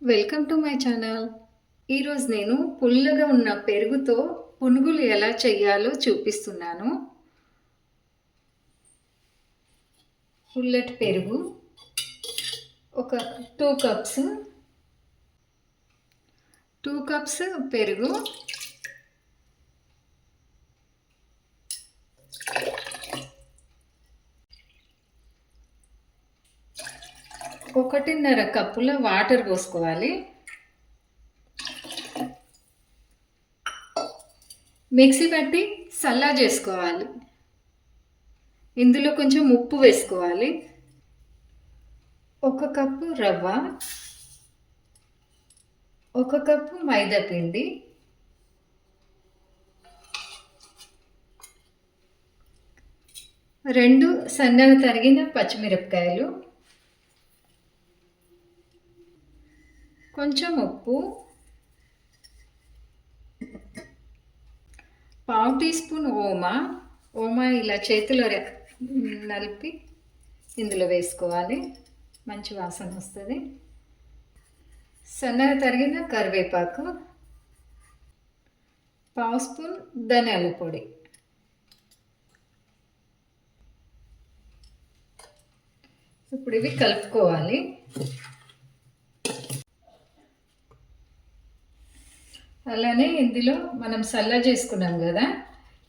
Welcome to my channel. ఈరోజు నేను పుల్లగా ఉన్న పెరుగుతో పునుగులు ఎలా చేయాలో చూపిస్తున్నాను. పుల్లటి పెరుగు ఒక 2 కప్స్, 2 కప్స్ పెరుగు, ఒకటిన్నర కప్పుల వాటర్ పోసుకోవాలి. మిక్సీ పట్టి చల్లా చేసుకోవాలి. ఇందులో కొంచెం ఉప్పు వేసుకోవాలి. 1 కప్పు రవ్వ, 1 కప్పు మైదా పిండి, 2 సన్నగా తరిగిన పచ్చిమిరపకాయలు, కొంచెం ఉప్పు, 1/2 టీ స్పూన్ ఓమా ఇలా చేతిలో నలిపి ఇందులో వేసుకోవాలి. మంచి వాసన వస్తుంది. సన్నగా తరిగిన కరివేపాకు, 1/2 స్పూన్ ధనియాల పొడి, ఇప్పుడు ఇవి కలుపుకోవాలి. అలానే ఇందులో మనం సల్ల చేసుకున్నాం కదా,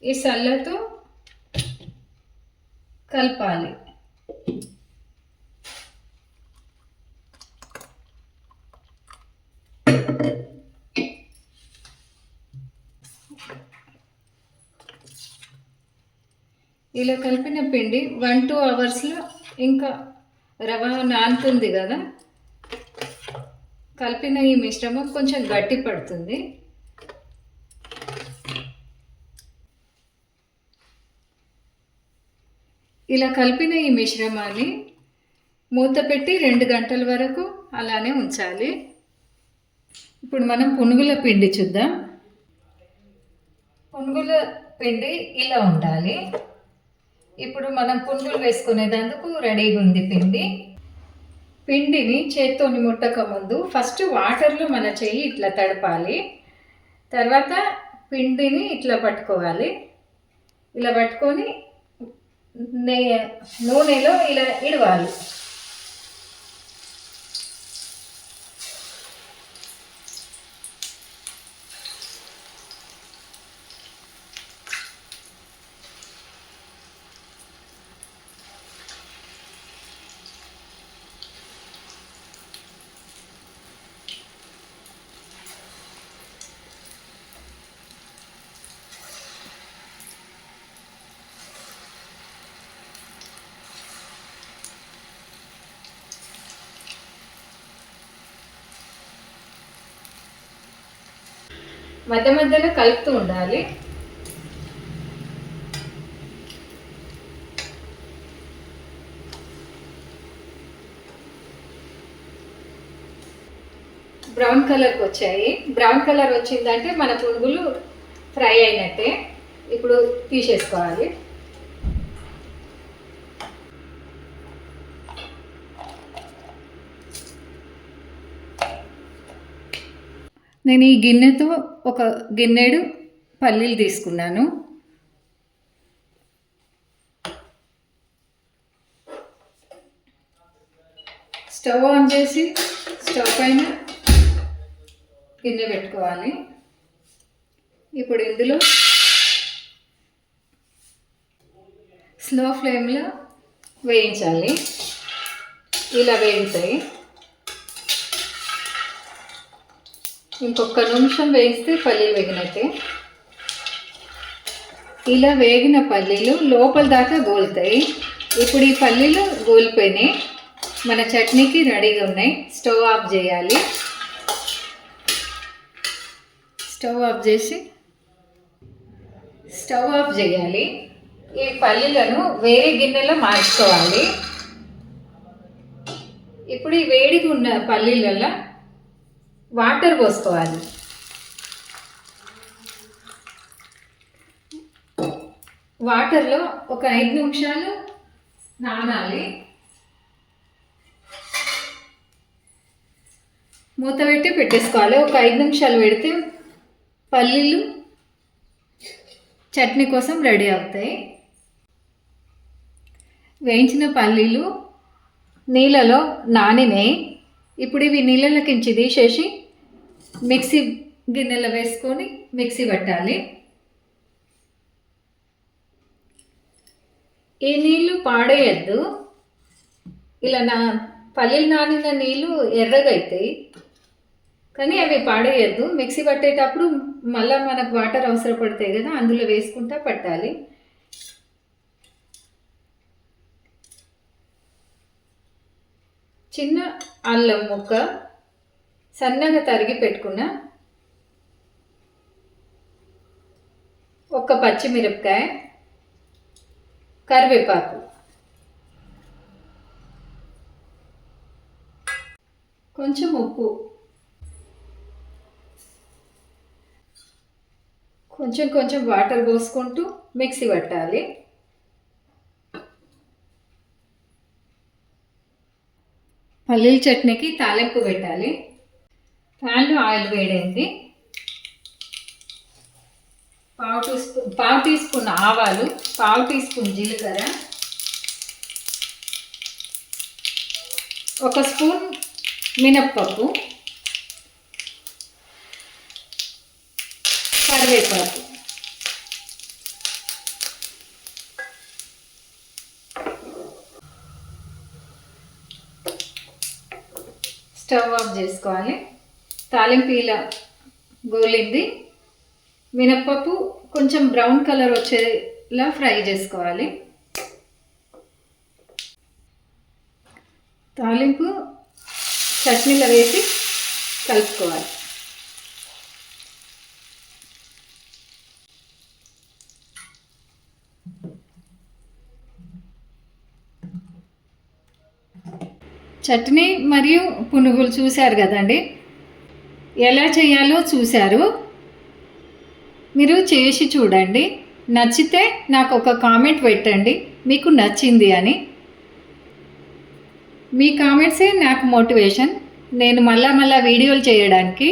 ఈ సల్లతో కలపాలి. ఇలా కలిపిన పిండి 1-2 అవర్స్లో ఇంకా రవ్వ నానుతుంది కదా, కలిపిన ఈ మిశ్రమం కొంచెం గట్టి పడుతుంది. ఇలా కలిపిన ఈ మిశ్రమాన్ని మూత పెట్టి 2 గంటల వరకు అలానే ఉంచాలి. ఇప్పుడు మనం పునుగుల పిండి చూద్దాం. పునుగుల పిండి ఇలా ఉండాలి. ఇప్పుడు మనం పునుగులు వేసుకునేందుకు రెడీగా ఉంది పిండి. పిండిని చేత్తోని ముట్టక ముందు ఫస్ట్ వాటర్లో మన చెయ్యి ఇట్లా తడపాలి. తర్వాత పిండిని ఇట్లా పట్టుకోవాలి. ఇలా పట్టుకొని నూనెలో ఇలా ఇడవాలి. మధ్య మధ్యలో కలుపుతూ ఉండాలి. బ్రౌన్ కలర్కి వచ్చాయి. బ్రౌన్ కలర్ వచ్చిందంటే మన పునుగులు ఫ్రై అయినట్టే. ఇప్పుడు తీసేసుకోవాలి. నేను ఈ గిన్నెతో ఒక గిన్నెడు పల్లీలు తీసుకున్నాను. స్టవ్ ఆన్ చేసి స్టవ్ పైన గిన్నె పెట్టుకోవాలి. ఇప్పుడు ఇందులో స్లో ఫ్లేమ్లో వేయించాలి. ఇలా వేగుతాయి. ఇంకొక నిమిషం వేయిస్తే పల్లీలు వేగినట్టే. ఇలా వేగిన పల్లీలు లోపల దాకా గోలుతాయి. ఇప్పుడు ఈ పల్లీలు గోలిపోయినాయి. మన చట్నీకి రెడీగా ఉన్నాయి. స్టవ్ ఆఫ్ చేయాలి. స్టవ్ ఆఫ్ చేయాలి. ఈ పల్లీలను వేరే గిన్నెలో మార్చుకోవాలి. ఇప్పుడు ఈ వేడిగా ఉన్న పల్లీలలో వాటర్ పోసుకోవాలి. వాటర్లో ఒక 5 నిమిషాలు నానాలి. మూత పెట్టి పెట్టేసుకోవాలి. ఒక 5 నిమిషాలు పెడితే పల్లీలు చట్నీ కోసం రెడీ అవుతాయి. వేయించిన పల్లీలు నీళ్ళలో నానినాయి. ఇప్పుడు ఇవి నీళ్ళకించి తీసేసి మిక్సీ గిన్నెలో వేసుకొని మిక్సీ పట్టాలి. ఈ నీళ్ళు పాడేయద్దు. ఇలా పల్లీలు నానిన నీళ్ళు ఎర్రగా అవుతాయి, కానీ అవి పాడేయద్దు. మిక్సీ పట్టేటప్పుడు మళ్ళీ మనకు వాటర్ అవసరపడతాయి కదా, అందులో వేసుకుంటా పట్టాలి. చిన్న అల్లం ముక్క సన్నగా తరిగి పెట్టుకున్న, ఒక పచ్చిమిరపకాయ, కరివేపాకు, కొంచెం ఉప్పు, కొంచెం వాటర్ పోసుకుంటూ మిక్సీ పట్టాలి. పల్లీల చట్నీకి తాలింపు పెట్టాలి. ప్యాన్లో ఆయిల్ వేడైంది. పావు టీ స్పూన్ ఆవాలు, పావు టీ స్పూన్ జీలకర్ర, 1 స్పూన్ మినప్పప్పు, కరివేపాకు, స్టవ్ ఆఫ్ చేసుకోవాలి. తాలింపు ఇలా గోలింది. మినప్పప్పు కొంచెం బ్రౌన్ కలర్ వచ్చేలా ఫ్రై చేసుకోవాలి. తాలింపు చట్నీలో వేసి కలుపుకోవాలి. చట్నీ మరియు పునుగులు చూశారు కదండి, ఎలా చేయాలో చూశారు. మీరు చేసి చూడండి. నచ్చితే నాకు ఒక కామెంట్ పెట్టండి మీకు నచ్చింది అని. మీ కామెంట్సే నాకు మోటివేషన్, నేను మళ్ళా వీడియోలు చేయడానికి.